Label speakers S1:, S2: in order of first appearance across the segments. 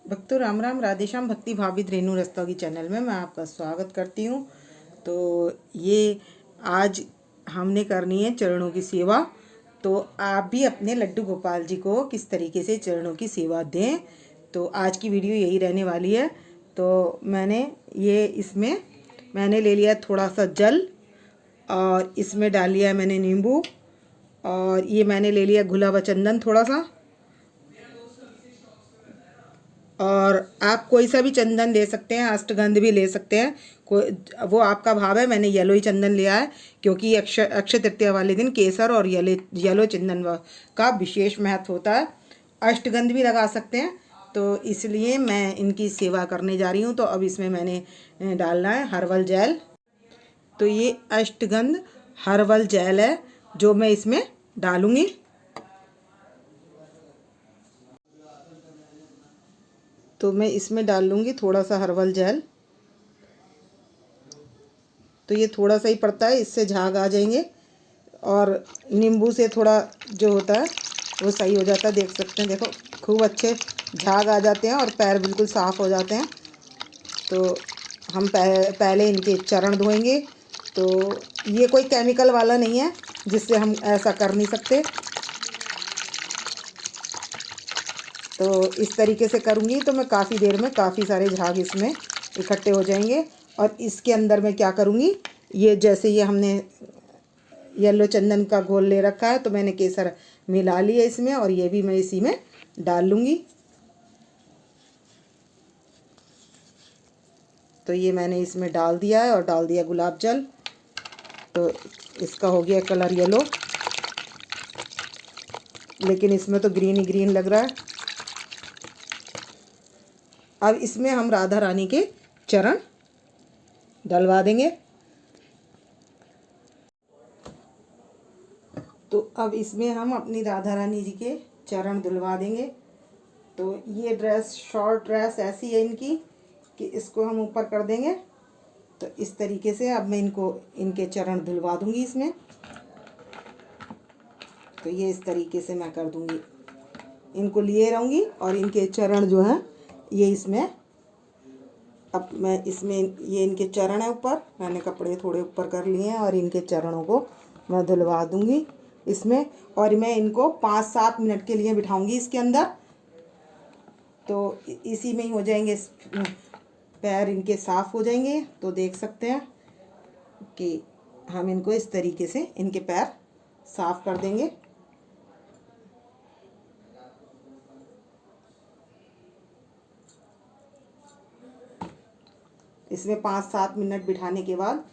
S1: भक्तों राम राम, राधे श्याम। भक्ति भावित रेणु रस्तोगी चैनल में मैं आपका स्वागत करती हूँ। तो ये आज हमने करनी है चरणों की सेवा। तो आप भी अपने लड्डू गोपाल जी को किस तरीके से चरणों की सेवा दें, तो आज की वीडियो यही रहने वाली है। तो इसमें मैंने ले लिया थोड़ा सा जल, और इसमें डाल लिया है मैंने नींबू, और ये मैंने ले लिया घुला हुआ चंदन थोड़ा सा। और आप कोई सा भी चंदन ले सकते हैं, अष्टगंध भी ले सकते हैं, कोई वो आपका भाव है। मैंने येलो ही चंदन लिया है क्योंकि अक्षय तृतीया वाले दिन केसर और येलो चंदन का विशेष महत्व होता है। अष्टगंध भी लगा सकते हैं, तो इसलिए मैं इनकी सेवा करने जा रही हूँ। तो अब इसमें मैंने डालना है हर्बल जेल। तो ये अष्टगंध हर्बल जेल है जो मैं इसमें डालूँगी। तो मैं इसमें डाल लूँगी थोड़ा सा हर्बल जेल। तो ये थोड़ा सा ही पड़ता है, इससे झाग आ जाएंगे, और नींबू से थोड़ा जो होता है वो सही हो जाता है। देख सकते हैं, देखो खूब अच्छे झाग आ जाते हैं और पैर बिल्कुल साफ़ हो जाते हैं। तो हम पहले इनके चरण धोएंगे। तो ये कोई केमिकल वाला नहीं है जिससे हम ऐसा कर नहीं सकते। तो इस तरीके से करूँगी तो मैं काफ़ी देर में काफ़ी सारे झाग इसमें इकट्ठे हो जाएंगे। और इसके अंदर मैं क्या करूँगी, ये हमने येलो चंदन का घोल ले रखा है, तो मैंने केसर मिला लिया इसमें, और ये भी मैं इसी में डाल लूँगी। तो ये मैंने इसमें डाल दिया है, और डाल दिया गुलाब जल। तो इसका हो गया कलर येलो, लेकिन इसमें तो ग्रीन ही ग्रीन लग रहा है। अब इसमें हम राधा रानी के चरण डलवा देंगे। तो अब इसमें हम अपनी राधा रानी जी के चरण धुलवा देंगे। तो ये ड्रेस, शॉर्ट ड्रेस ऐसी है इनकी कि इसको हम ऊपर कर देंगे। तो इस तरीके से अब मैं इनके चरण धुलवा दूंगी इसमें। तो ये इस तरीके से मैं कर दूंगी, इनको लिए रहूँगी, और इनके चरण जो हैं ये इसमें, अब मैं इसमें ये इनके चरण है ऊपर, मैंने कपड़े थोड़े ऊपर कर लिए हैं, और इनके चरणों को मैं धुलवा दूंगी इसमें। और मैं इनको 5-7 मिनट के लिए बिठाऊंगी इसके अंदर। तो इसी में ही हो जाएंगे, पैर इनके साफ़ हो जाएंगे। तो देख सकते हैं कि हम इनको इस तरीके से इनके पैर साफ़ कर देंगे। इसमें 5-7 मिनट बिठाने के बाद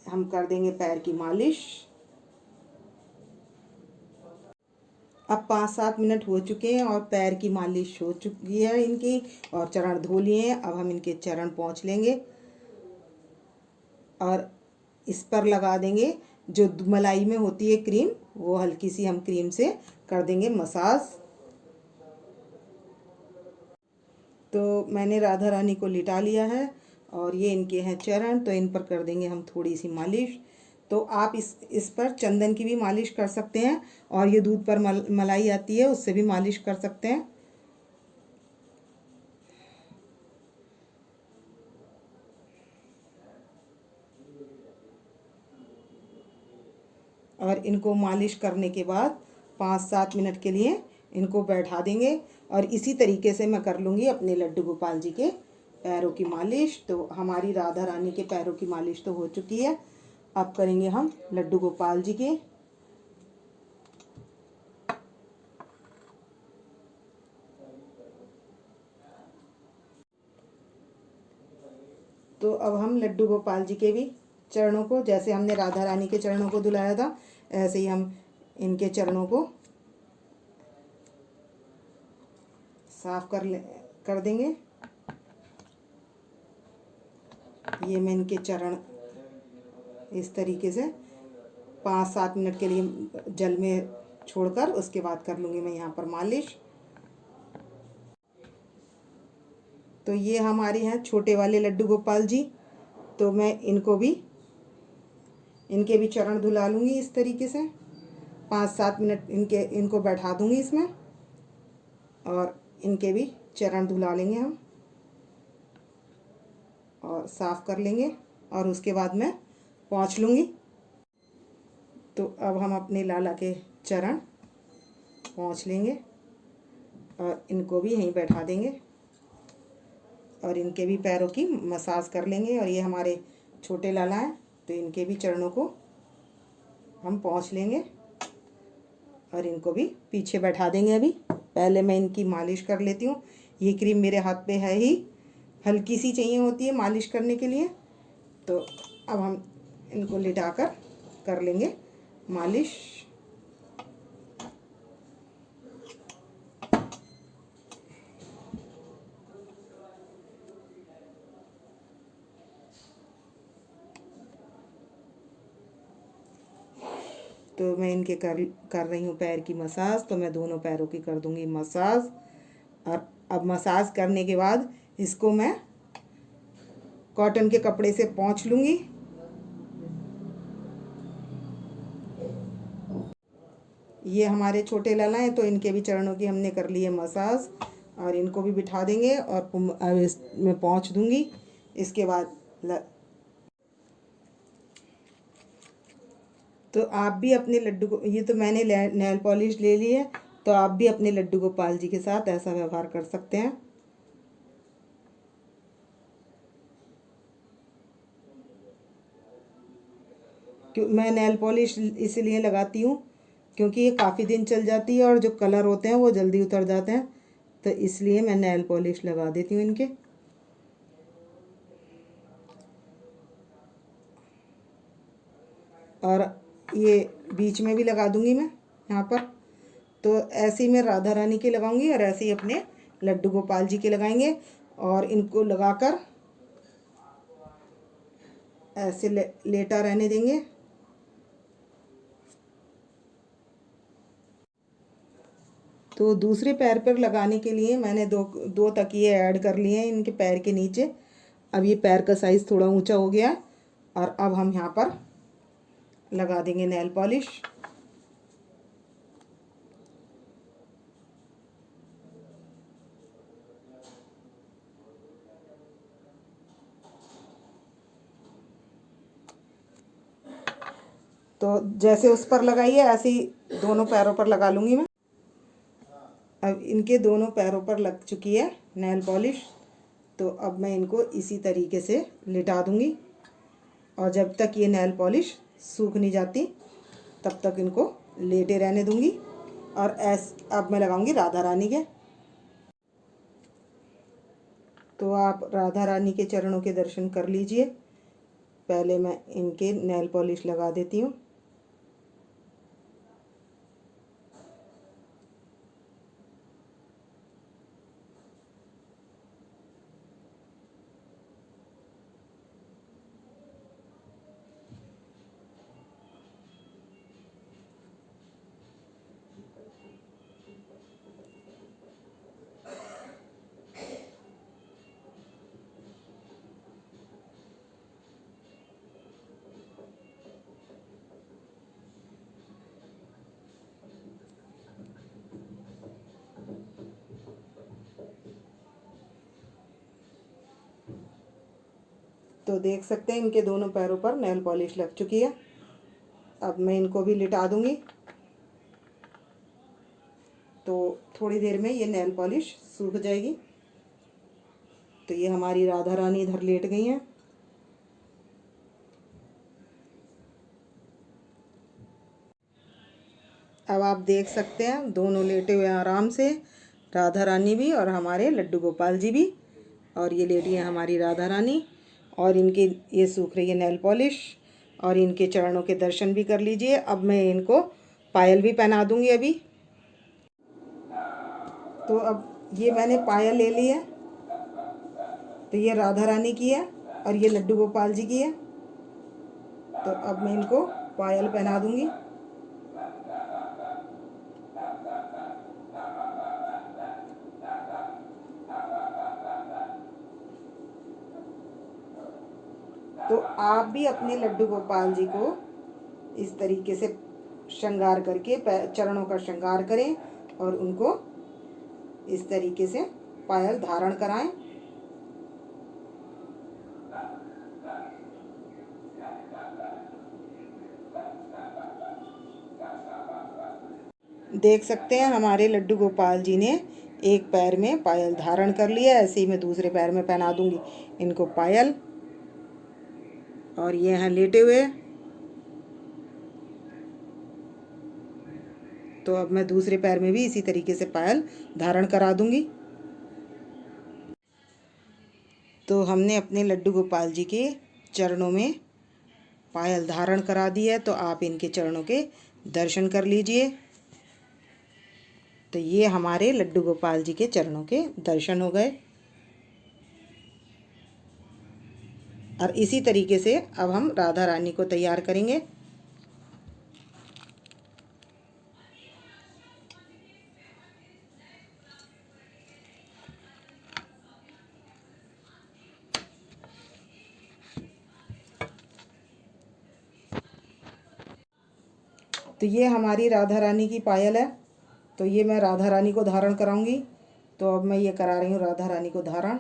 S1: हम कर देंगे पैर की मालिश। अब 5-7 मिनट हो चुके हैं और पैर की मालिश हो चुकी है इनकी, और चरण धो लिए हैं। अब हम इनके चरण पोंछ लेंगे, और इस पर लगा देंगे जो मलाई में होती है क्रीम, वो हल्की सी हम क्रीम से कर देंगे मसाज। तो मैंने राधा रानी को लिटा लिया है, और ये इनके हैं चरण, तो इन पर कर देंगे हम थोड़ी सी मालिश। तो आप इस पर चंदन की भी मालिश कर सकते हैं, और ये दूध पर मलाई आती है उससे भी मालिश कर सकते हैं। और इनको मालिश करने के बाद 5-7 मिनट के लिए इनको बैठा देंगे। और इसी तरीके से मैं कर लूँगी अपने लड्डू गोपाल जी के पैरों की मालिश। तो हमारी राधा रानी के पैरों की मालिश तो हो चुकी है। अब करेंगे हम लड्डू गोपाल जी के। तो अब हम लड्डू गोपाल जी के भी चरणों को, जैसे हमने राधा रानी के चरणों को धुलाया था, ऐसे ही हम इनके चरणों को साफ कर देंगे। ये मैं इनके चरण इस तरीके से 5-7 मिनट के लिए जल में छोड़कर उसके बाद कर लूँगी मैं यहाँ पर मालिश। तो ये हमारे हैं छोटे वाले लड्डू गोपाल जी। तो मैं इनके भी चरण धुला लूँगी इस तरीके से। 5-7 मिनट इनको बैठा दूँगी इसमें, और इनके भी चरण धुला लेंगे हम और साफ़ कर लेंगे और उसके बाद मैं पोंछ लूँगी। तो अब हम अपने लाला के चरण पोंछ लेंगे और इनको भी यहीं बैठा देंगे और इनके भी पैरों की मसाज कर लेंगे। और ये हमारे छोटे लाला हैं तो इनके भी चरणों को हम पोंछ लेंगे और इनको भी पीछे बैठा देंगे। अभी पहले मैं इनकी मालिश कर लेती हूँ। ये क्रीम मेरे हाथ पे है ही, हल्की सी चाहिए होती है मालिश करने के लिए। तो अब हम इनको लिटाकर कर लेंगे मालिश। तो मैं इनके कर रही हूँ पैर की मसाज। तो मैं दोनों पैरों की कर दूँगी मसाज। और अब मसाज करने के बाद इसको मैं कॉटन के कपड़े से पोंछ लूँगी। ये हमारे छोटे लाला हैं तो इनके भी चरणों की हमने कर ली है मसाज और इनको भी बिठा देंगे और अब इसमें पोंछ दूँगी। इसके बाद तो आप भी अपने लड्डू को, ये तो मैंने नेल पॉलिश ले ली है, तो आप भी अपने लड्डू गोपाल जी के साथ ऐसा व्यवहार कर सकते हैं। क्यों मैं नेल पॉलिश इसलिए लगाती हूँ क्योंकि ये काफ़ी दिन चल जाती है और जो कलर होते हैं वो जल्दी उतर जाते हैं, तो इसलिए मैं नेल पॉलिश लगा देती हूँ इनके। और ये बीच में भी लगा दूँगी मैं यहाँ पर। तो ऐसे ही मैं राधा रानी के लगाऊंगी और ऐसे ही अपने लड्डू गोपाल जी के लगाएंगे और इनको लगाकर ऐसे लेटा रहने देंगे। तो दूसरे पैर पर लगाने के लिए मैंने दो तकिए ऐड कर लिए हैं इनके पैर के नीचे। अब ये पैर का साइज़ थोड़ा ऊंचा हो गया है और अब हम यहाँ पर लगा देंगे नेल पॉलिश। तो जैसे उस पर लगाइए ऐसे ही दोनों पैरों पर लगा लूँगी मैं। अब इनके दोनों पैरों पर लग चुकी है नेल पॉलिश। तो अब मैं इनको इसी तरीके से लिटा दूँगी और जब तक ये नेल पॉलिश सूख नहीं जाती तब तक इनको लेटे रहने दूँगी। और अब मैं लगाऊँगी राधा रानी के। तो आप राधा रानी के चरणों के दर्शन कर लीजिए। पहले मैं इनके नेल पॉलिश लगा देती हूँ। तो देख सकते हैं इनके दोनों पैरों पर नेल पॉलिश लग चुकी है। अब मैं इनको भी लिटा दूंगी। तो थोड़ी देर में ये नेल पॉलिश सूख जाएगी। तो ये हमारी राधा रानी इधर लेट गई हैं। अब आप देख सकते हैं दोनों लेटे हुए आराम से, राधा रानी भी और हमारे लड्डू गोपाल जी भी। और ये लेटी है हमारी राधा रानी और इनके ये सूख रही है नेल पॉलिश। और इनके चरणों के दर्शन भी कर लीजिए। अब मैं इनको पायल भी पहना दूंगी अभी। तो अब ये मैंने पायल ले ली है। तो ये राधा रानी की है और ये लड्डू गोपाल जी की है। तो अब मैं इनको पायल पहना दूंगी। तो आप भी अपने लड्डू गोपाल जी को इस तरीके से श्रृंगार करके चरणों का श्रृंगार करें और उनको इस तरीके से पायल धारण कराएं। देख सकते हैं हमारे लड्डू गोपाल जी ने एक पैर में पायल धारण कर लिया। ऐसे ही मैं दूसरे पैर में पहना दूंगी इनको पायल। और ये हैं लेटे हुए। तो अब मैं दूसरे पैर में भी इसी तरीके से पायल धारण करा दूंगी। तो हमने अपने लड्डू गोपाल जी के चरणों में पायल धारण करा दी है। तो आप इनके चरणों के दर्शन कर लीजिए। तो ये हमारे लड्डू गोपाल जी के चरणों के दर्शन हो गए। और इसी तरीके से अब हम राधा रानी को तैयार करेंगे। तो ये हमारी राधा रानी की पायल है। तो ये मैं राधा रानी को धारण कराऊंगी। तो अब मैं ये करा रही हूँ राधा रानी को धारण।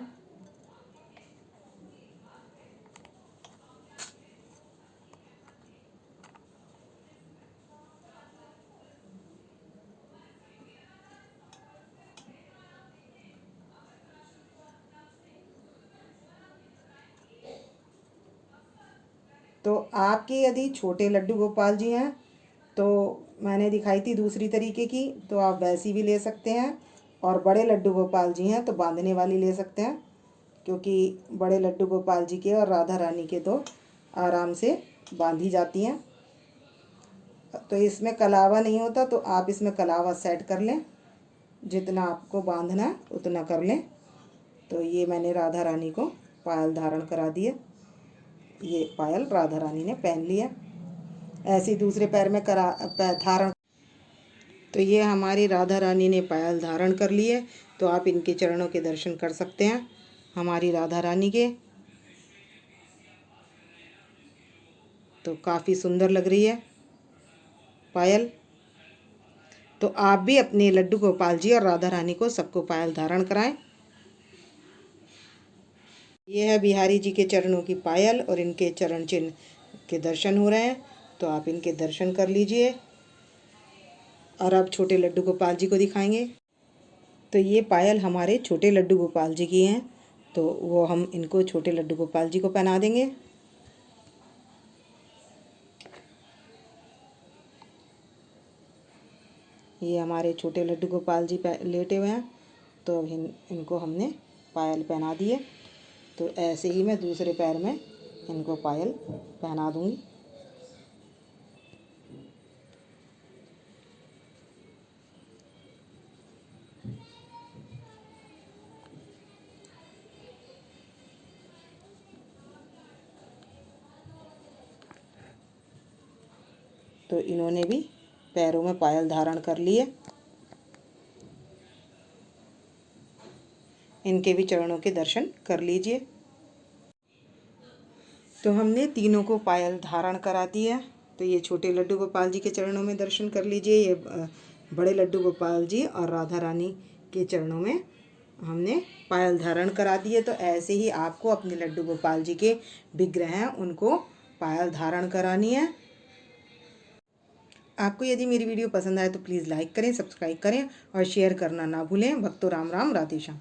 S1: तो आपके यदि छोटे लड्डू गोपाल जी हैं तो मैंने दिखाई थी दूसरी तरीके की, तो आप वैसी भी ले सकते हैं। और बड़े लड्डू गोपाल जी हैं तो बांधने वाली ले सकते हैं, क्योंकि बड़े लड्डू गोपाल जी के और राधा रानी के तो आराम से बांधी जाती हैं। तो इसमें कलावा नहीं होता, तो आप इसमें कलावा सेट कर लें। जितना आपको बांधना है उतना कर लें। तो ये मैंने राधा रानी को पायल धारण करा दिए। ये पायल राधा रानी ने पहन लिया। ऐसे ही दूसरे पैर में धारण। तो ये हमारी राधा रानी ने पायल धारण कर लिए। तो आप इनके चरणों के दर्शन कर सकते हैं हमारी राधा रानी के। तो काफ़ी सुंदर लग रही है पायल। तो आप भी अपने लड्डू गोपाल जी और राधा रानी को सबको पायल धारण कराएं। ये है बिहारी जी के चरणों की पायल और इनके चरण चिन्ह के दर्शन हो रहे हैं। तो आप इनके दर्शन कर लीजिए। और अब छोटे लड्डू गोपाल जी को दिखाएंगे। तो ये पायल हमारे छोटे लड्डू गोपाल जी की हैं। तो वो हम इनको छोटे लड्डू गोपाल जी को पहना देंगे। ये हमारे छोटे लड्डू गोपाल जी लेटे हुए हैं। तो इनको हमने पायल पहना दी है। तो ऐसे ही मैं दूसरे पैर में इनको पायल पहना दूंगी। तो इन्होंने भी पैरों में पायल धारण कर लिए। इनके भी चरणों के दर्शन कर लीजिए। तो हमने तीनों को पायल धारण करा दी है। तो ये छोटे लड्डू गोपाल जी के चरणों में दर्शन कर लीजिए। ये बड़े लड्डू गोपाल जी और राधा रानी के चरणों में हमने पायल धारण करा दी है। तो ऐसे ही आपको अपने लड्डू गोपाल जी के विग्रह हैं उनको पायल धारण करानी है। आपको यदि मेरी वीडियो पसंद आए तो प्लीज़ लाइक करें, सब्सक्राइब करें और शेयर करना ना भूलें। भक्तों राम राम, राधे श्याम।